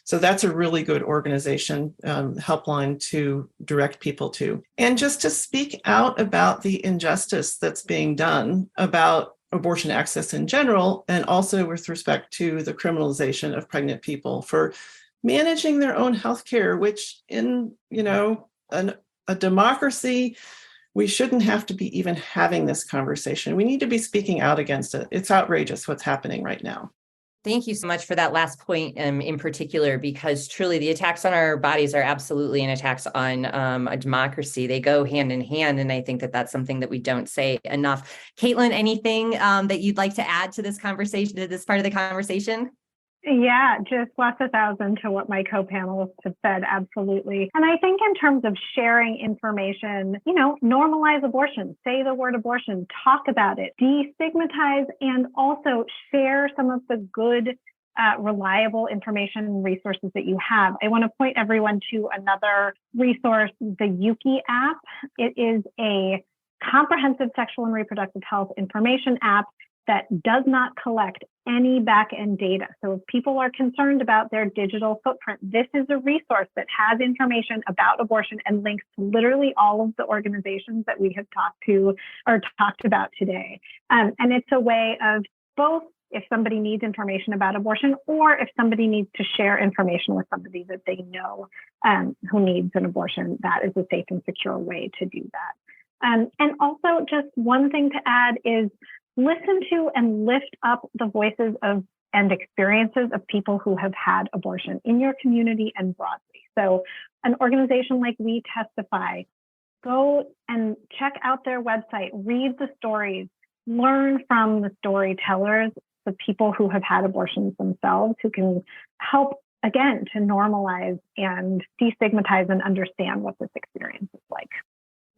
So that's a really good organization, helpline to direct people to. And just to speak out about the injustice that's being done about abortion access in general, and also with respect to the criminalization of pregnant people for managing their own healthcare, which in, a democracy, we shouldn't have to be even having this conversation. We need to be speaking out against it. It's outrageous what's happening right now. Thank you so much for that last point in particular, because truly the attacks on our bodies are absolutely an attacks on a democracy. They go hand in hand. And I think that that's something that we don't say enough. Caitlin, anything that you'd like to add to this conversation, to this part of the conversation? Yeah, just plus 1,000 to what my co-panelists have said. Absolutely. And I think in terms of sharing information, normalize abortion, say the word abortion, talk about it, destigmatize, and also share some of the good, reliable information and resources that you have. I want to point everyone to another resource, the Yuki app. It is a comprehensive sexual and reproductive health information app that does not collect any back-end data. So if people are concerned about their digital footprint, this is a resource that has information about abortion and links to literally all of the organizations that we have talked about today. And it's a way of both if somebody needs information about abortion or if somebody needs to share information with somebody that they know who needs an abortion, that is a safe and secure way to do that. And also just one thing to add is listen to and lift up the voices of and experiences of people who have had abortion in your community and broadly. So an organization like We Testify, go and check out their website, read the stories, learn from the storytellers, the people who have had abortions themselves, who can help, again, to normalize and destigmatize and understand what this experience is like.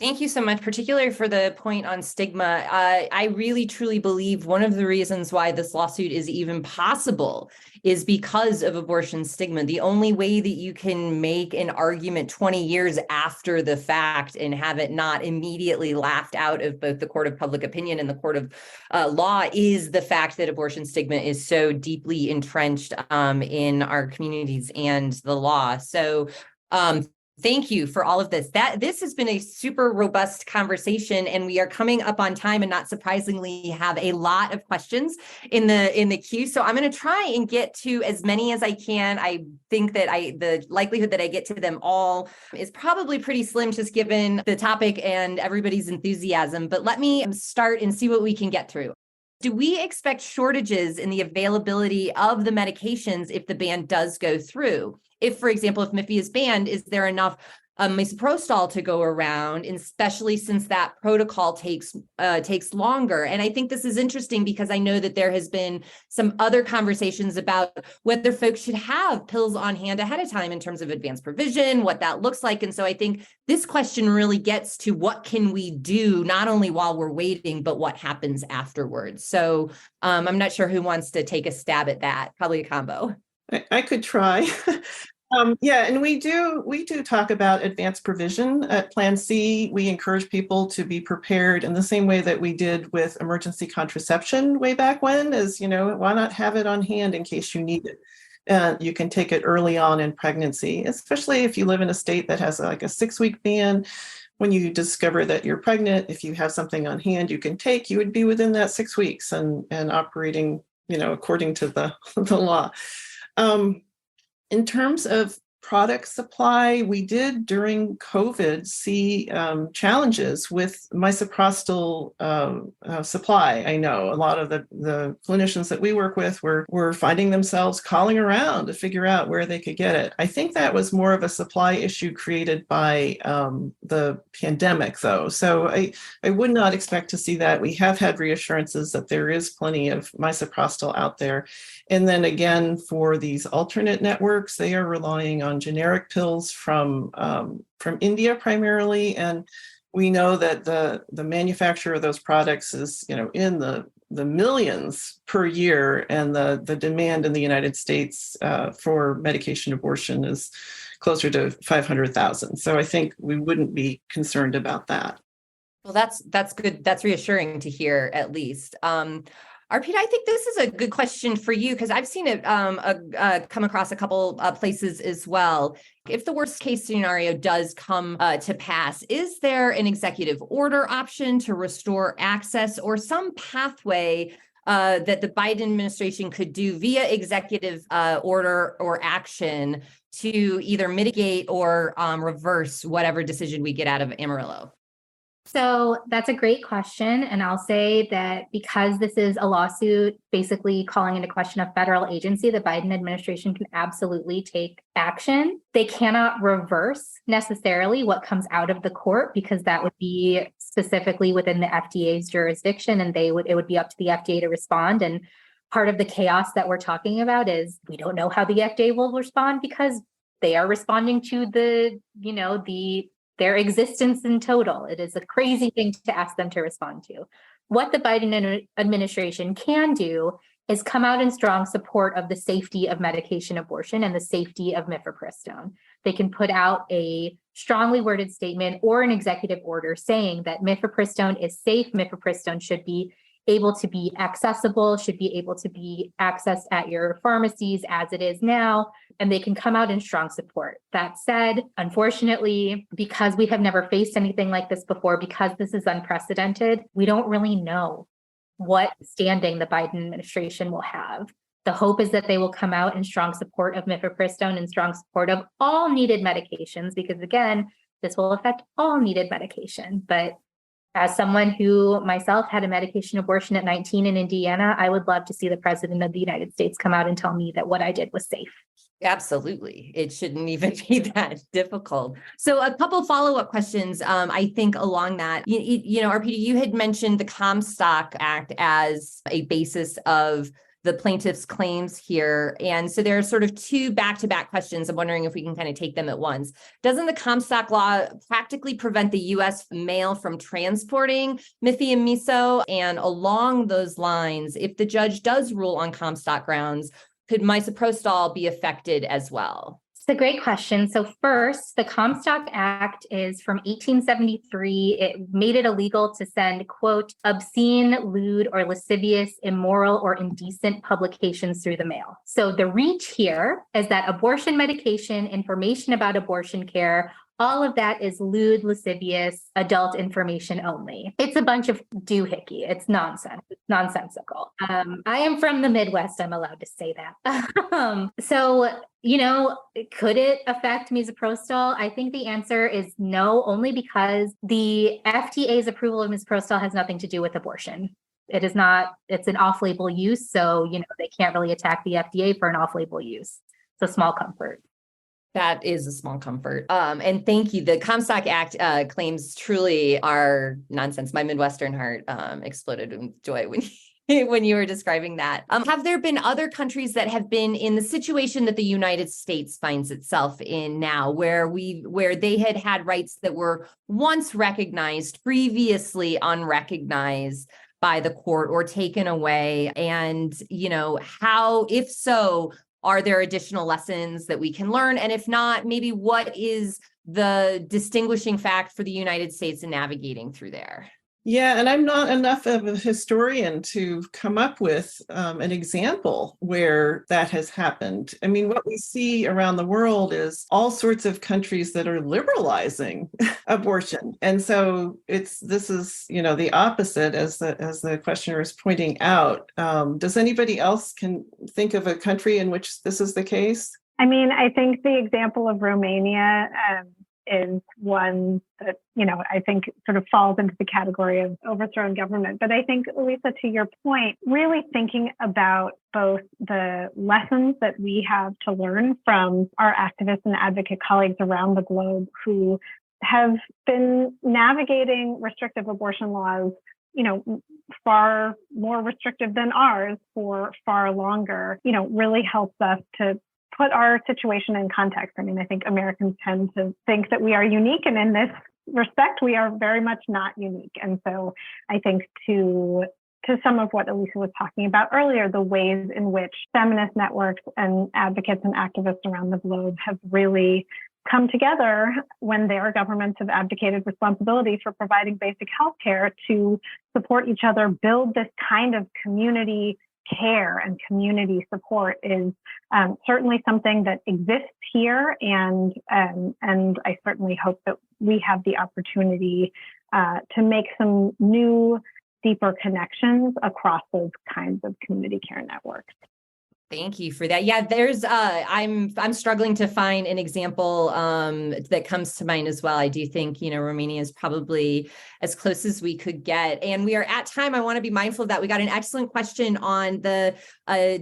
Thank you so much, particularly for the point on stigma. I really, truly believe one of the reasons why this lawsuit is even possible is because of abortion stigma. The only way that you can make an argument 20 years after the fact and have it not immediately laughed out of both the court of public opinion and the court of law is the fact that abortion stigma is so deeply entrenched in our communities and the law. So, thank you for all of this. This has been a super robust conversation, and we are coming up on time, and not surprisingly have a lot of questions in the queue. So I'm going to try and get to as many as I can. I think that the likelihood that I get to them all is probably pretty slim, just given the topic and everybody's enthusiasm. But let me start and see what we can get through. Do we expect shortages in the availability of the medications if the ban does go through? If, for example, if Miffy is banned, is there enough mifepristone to go around, and especially since that protocol takes longer? And I think this is interesting because I know that there has been some other conversations about whether folks should have pills on hand ahead of time in terms of advanced provision, what that looks like. And so I think this question really gets to what can we do, not only while we're waiting, but what happens afterwards. So I'm not sure who wants to take a stab at that. Probably a combo. I could try. And we do talk about advanced provision at Plan C. We encourage people to be prepared in the same way that we did with emergency contraception way back when, why not have it on hand in case you need it? You can take it early on in pregnancy, especially if you live in a state that has like a 6-week ban. when you discover that you're pregnant, if you have something on hand you can take, you would be within that 6 weeks and operating, according to the law. In terms of product supply, we did during COVID see challenges with misoprostol supply. I know a lot of the clinicians that we work with were finding themselves calling around to figure out where they could get it. I think that was more of a supply issue created by the pandemic, though. So I would not expect to see that. We have had reassurances that there is plenty of misoprostol out there. And then again, for these alternate networks, they are relying on generic pills from India primarily, and we know that the manufacture of those products is in the millions per year, and the demand in the United States for medication abortion is closer to 500,000. So I think we wouldn't be concerned about that. Well, that's good. That's reassuring to hear, at least. Arpita, I think this is a good question for you because I've seen it come across a couple places as well. If the worst case scenario does come to pass, is there an executive order option to restore access or some pathway that the Biden administration could do via executive order or action to either mitigate or reverse whatever decision we get out of Amarillo? So that's a great question. And I'll say that because this is a lawsuit basically calling into question a federal agency, the Biden administration can absolutely take action. They cannot reverse necessarily what comes out of the court because that would be specifically within the FDA's jurisdiction, and it would be up to the FDA to respond. And part of the chaos that we're talking about is we don't know how the FDA will respond because they are responding to their existence in total. It is a crazy thing to ask them to respond to. What the Biden administration can do is come out in strong support of the safety of medication abortion and the safety of mifepristone. They can put out a strongly worded statement or an executive order saying that mifepristone is safe, mifepristone should be able to be accessible, should be able to be accessed at your pharmacies as it is now, and they can come out in strong support. That said, unfortunately, because we have never faced anything like this before, because this is unprecedented, we don't really know what standing the Biden administration will have. The hope is that they will come out in strong support of mifepristone and strong support of all needed medications, because again, this will affect all needed medication. But as someone who myself had a medication abortion at 19 in Indiana, I would love to see the president of the United States come out and tell me that what I did was safe. Absolutely. It shouldn't even be that difficult. So a couple follow-up questions, I think along that, Arpita, you had mentioned the Comstock Act as a basis of the plaintiff's claims here. And so there are sort of two back-to-back questions. I'm wondering if we can kind of take them at once. Doesn't the Comstock law practically prevent the U.S. mail from transporting Miffy and Miso? And along those lines, if the judge does rule on Comstock grounds, could misoprostol be affected as well? It's a great question. So first, the Comstock Act is from 1873. It made it illegal to send, quote, obscene, lewd, or lascivious, immoral, or indecent publications through the mail. So the reach here is that abortion medication, information about abortion care, all of that is lewd, lascivious, adult information only. It's a bunch of doohickey. It's nonsense. It's nonsensical. I am from the Midwest. I'm allowed to say that. So, could it affect misoprostol? I think the answer is no, only because the FDA's approval of misoprostol has nothing to do with abortion. It is not, it's an off-label use. So, they can't really attack the FDA for an off-label use. It's a small comfort. That is a small comfort. And thank you. The Comstock Act claims truly are nonsense. My Midwestern heart exploded with joy when you were describing that. Have there been other countries that have been in the situation that the United States finds itself in now, where they had rights that were once recognized, previously unrecognized by the court or taken away? And, how, if so, are there additional lessons that we can learn? And if not, maybe what is the distinguishing fact for the United States in navigating through there? Yeah, and I'm not enough of a historian to come up with an example where that has happened. I mean, what we see around the world is all sorts of countries that are liberalizing abortion, and so this is the opposite, as the questioner is pointing out. Does anybody else can think of a country in which this is the case? I mean, I think the example of Romania is one that, I think sort of falls into the category of overthrown government. But I think, Elisa, to your point, really thinking about both the lessons that we have to learn from our activist and advocate colleagues around the globe who have been navigating restrictive abortion laws, far more restrictive than ours for far longer, really helps us to put our situation in context. I mean, I think Americans tend to think that we are unique, and in this respect, we are very much not unique. And so I think to some of what Elisa was talking about earlier, the ways in which feminist networks and advocates and activists around the globe have really come together when their governments have abdicated responsibility for providing basic health care to support each other, build this kind of community care and community support is certainly something that exists here, and I certainly hope that we have the opportunity to make some new, deeper connections across those kinds of community care networks. Thank you for that. Yeah, there's I'm struggling to find an example that comes to mind as well. I do think, Romania is probably as close as we could get. And we are at time. I want to be mindful of that. We got an excellent question on the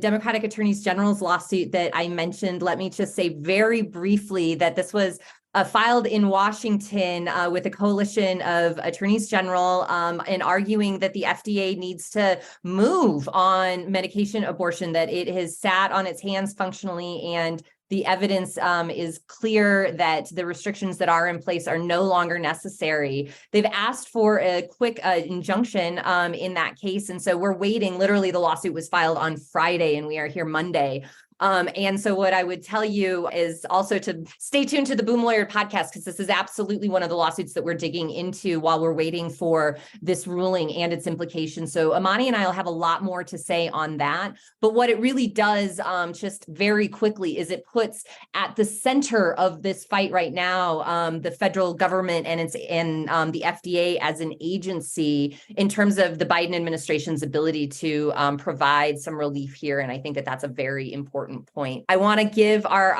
Democratic Attorneys General's lawsuit that I mentioned. Let me just say very briefly that this was filed in Washington with a coalition of attorneys general and arguing that the FDA needs to move on medication abortion, that it has sat on its hands functionally, and the evidence is clear that the restrictions that are in place are no longer necessary. They've asked for a quick injunction in that case. And so we're waiting. Literally, the lawsuit was filed on Friday and we are here Monday. And so what I would tell you is also to stay tuned to the Boom Lawyer podcast, because this is absolutely one of the lawsuits that we're digging into while we're waiting for this ruling and its implications. So Amani and I will have a lot more to say on that. But what it really does, just very quickly, is it puts at the center of this fight right now, the federal government and the FDA as an agency in terms of the Biden administration's ability to provide some relief here. And I think that that's a very important point. I want to give our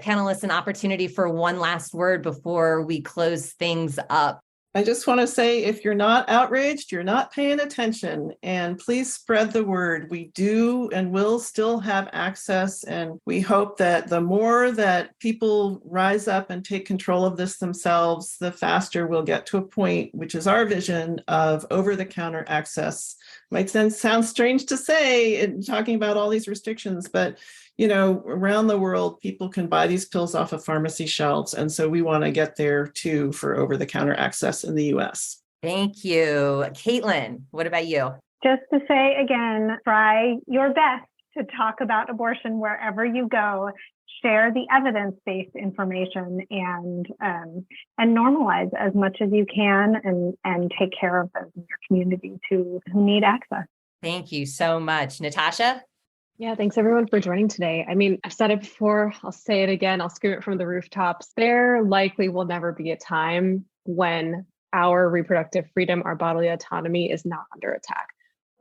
panelists an opportunity for one last word before we close things up. I just want to say, if you're not outraged, you're not paying attention, and please spread the word. We do and will still have access, and we hope that the more that people rise up and take control of this themselves, the faster we'll get to a point, which is our vision, of over-the-counter access. Might sound strange to say in talking about all these restrictions, but around the world, people can buy these pills off of pharmacy shelves. And so we want to get there too for over-the-counter access in the US. Thank you. Caitlin, what about you? Just to say again, try your best to talk about abortion wherever you go. Share the evidence-based information and normalize as much as you can and take care of those in your community who need access. Thank you so much. Natasha? Yeah, thanks everyone for joining today. I mean, I've said it before, I'll say it again, I'll scream it from the rooftops. There likely will never be a time when our reproductive freedom, our bodily autonomy is not under attack.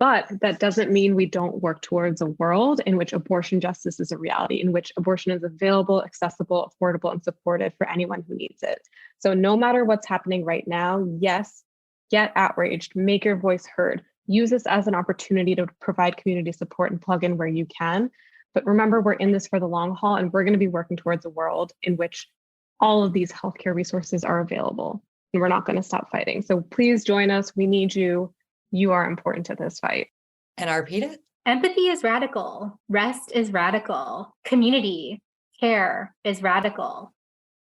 But that doesn't mean we don't work towards a world in which abortion justice is a reality, in which abortion is available, accessible, affordable, and supported for anyone who needs it. So no matter what's happening right now, yes, get outraged, make your voice heard. Use this as an opportunity to provide community support and plug in where you can. But remember, we're in this for the long haul, and we're going to be working towards a world in which all of these healthcare resources are available, and we're not going to stop fighting. So please join us. We need you. You are important to this fight. And Arpita? Empathy is radical. Rest is radical. Community care is radical.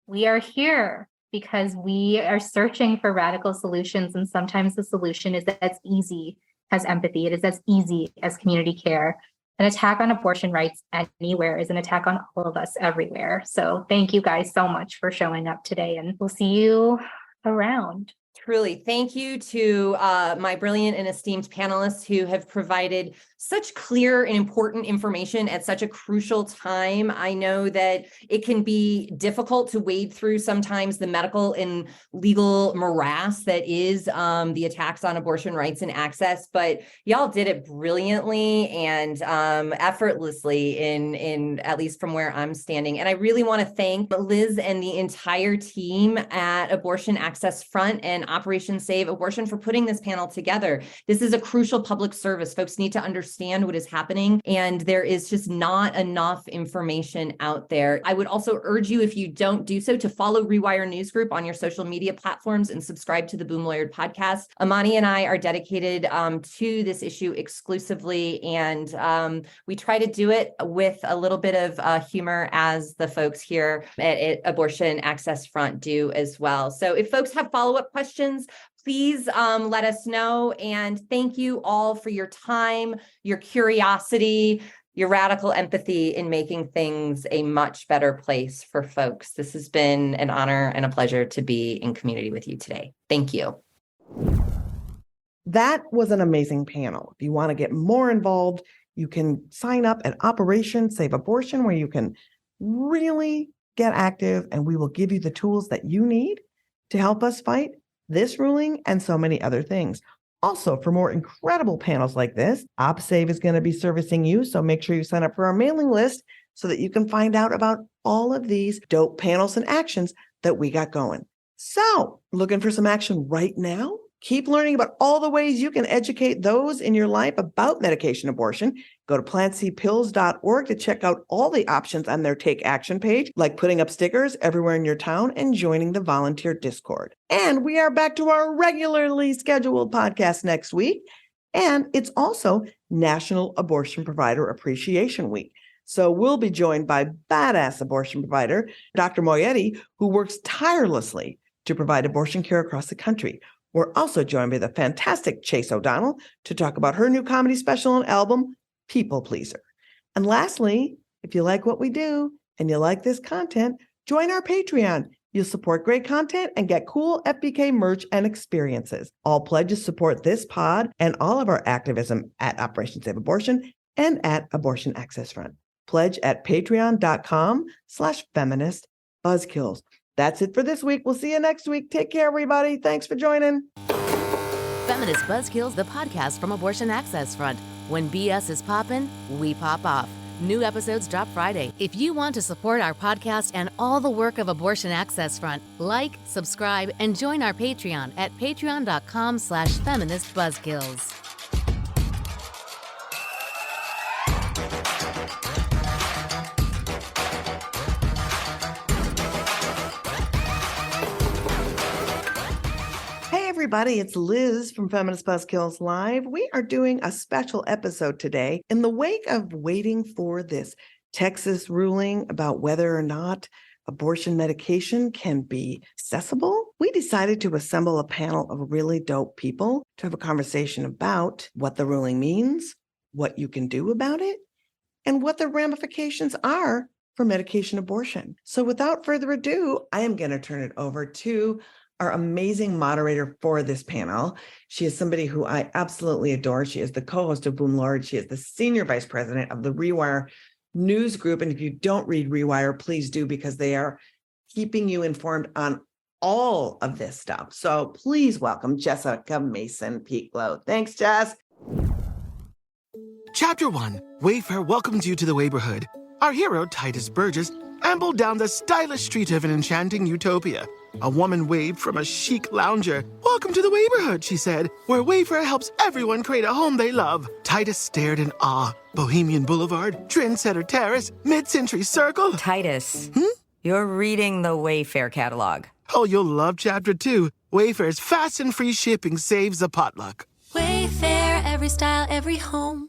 We are here because we are searching for radical solutions. And sometimes the solution is as easy as empathy. It is as easy as community care. An attack on abortion rights anywhere is an attack on all of us everywhere. So thank you guys so much for showing up today, and we'll see you around. truly. Thank you to my brilliant and esteemed panelists who have provided such clear and important information at such a crucial time. I know that it can be difficult to wade through sometimes the medical and legal morass that is the attacks on abortion rights and access, but y'all did it brilliantly and effortlessly in at least from where I'm standing. And I really want to thank Liz and the entire team at Abortion Access Front and Operation Save Abortion for putting this panel together. This is a crucial public service. Folks need to understand what is happening, and there is just not enough information out there. I would also urge you, if you don't do so, to follow Rewire News Group on your social media platforms and subscribe to the Boom Lawyered podcast. Amani and I are dedicated to this issue exclusively, and we try to do it with a little bit of humor, as the folks here at Abortion Access Front do as well. So if folks have follow-up questions, please let us know. And thank you all for your time, your curiosity, your radical empathy in making things a much better place for folks. This has been an honor and a pleasure to be in community with you today. Thank you. That was an amazing panel. If you want to get more involved, you can sign up at Operation Save Abortion, where you can really get active, and we will give you the tools that you need to help us fight this ruling and so many other things. Also, for more incredible panels like this, OpSave is going to be servicing you, so make sure you sign up for our mailing list so that you can find out about all of these dope panels and actions that we got going. So, looking for some action right now? Keep learning about all the ways you can educate those in your life about medication abortion. Go to plantcpills.org to check out all the options on their Take Action page, like putting up stickers everywhere in your town and joining the volunteer Discord. And we are back to our regularly scheduled podcast next week. And it's also National Abortion Provider Appreciation Week. So we'll be joined by badass abortion provider, Dr. Moyetti, who works tirelessly to provide abortion care across the country. We're also joined by the fantastic Chase O'Donnell to talk about her new comedy special and album, People Pleaser. And lastly, if you like what we do and you like this content, join our Patreon. You'll support great content and get cool FBK merch and experiences. All pledges support this pod and all of our activism at Operation Save Abortion and at Abortion Access Front. Pledge at patreon.com/feminist buzzkills. That's it for this week. We'll see you next week. Take care, everybody. Thanks for joining. Feminist Buzzkills, the podcast from Abortion Access Front. When BS is poppin', we pop off. New episodes drop Friday. If you want to support our podcast and all the work of Abortion Access Front, like, subscribe, and join our Patreon at patreon.com/feminist buzzkills. Everybody, it's Liz from Feminist Buzzkills Live. We are doing a special episode today in the wake of waiting for this Texas ruling about whether or not abortion medication can be accessible. We decided to assemble a panel of really dope people to have a conversation about what the ruling means, what you can do about it, and what the ramifications are for medication abortion. So without further ado, I am going to turn it over to our amazing moderator for this panel. She is somebody who I absolutely adore. She is the co-host of Boom Lord. She is the senior vice president of the Rewire News Group. And if you don't read Rewire, please do, because they are keeping you informed on all of this stuff. So please welcome Jessica Mason Pieklo. Thanks, Jess. Chapter 1, Wayfair welcomes you to the neighborhood. Our hero, Titus Burgess, ambled down the stylish street of an enchanting utopia. A woman waved from a chic lounger. "Welcome to the neighborhood," she said, "where Wayfair helps everyone create a home they love." Titus stared in awe. Bohemian Boulevard, Trendsetter Terrace, Mid-Century Circle. Titus, you're reading the Wayfair catalog. Oh, you'll love Chapter 2. Wayfair's fast and free shipping saves a potluck. Wayfair, every style, every home.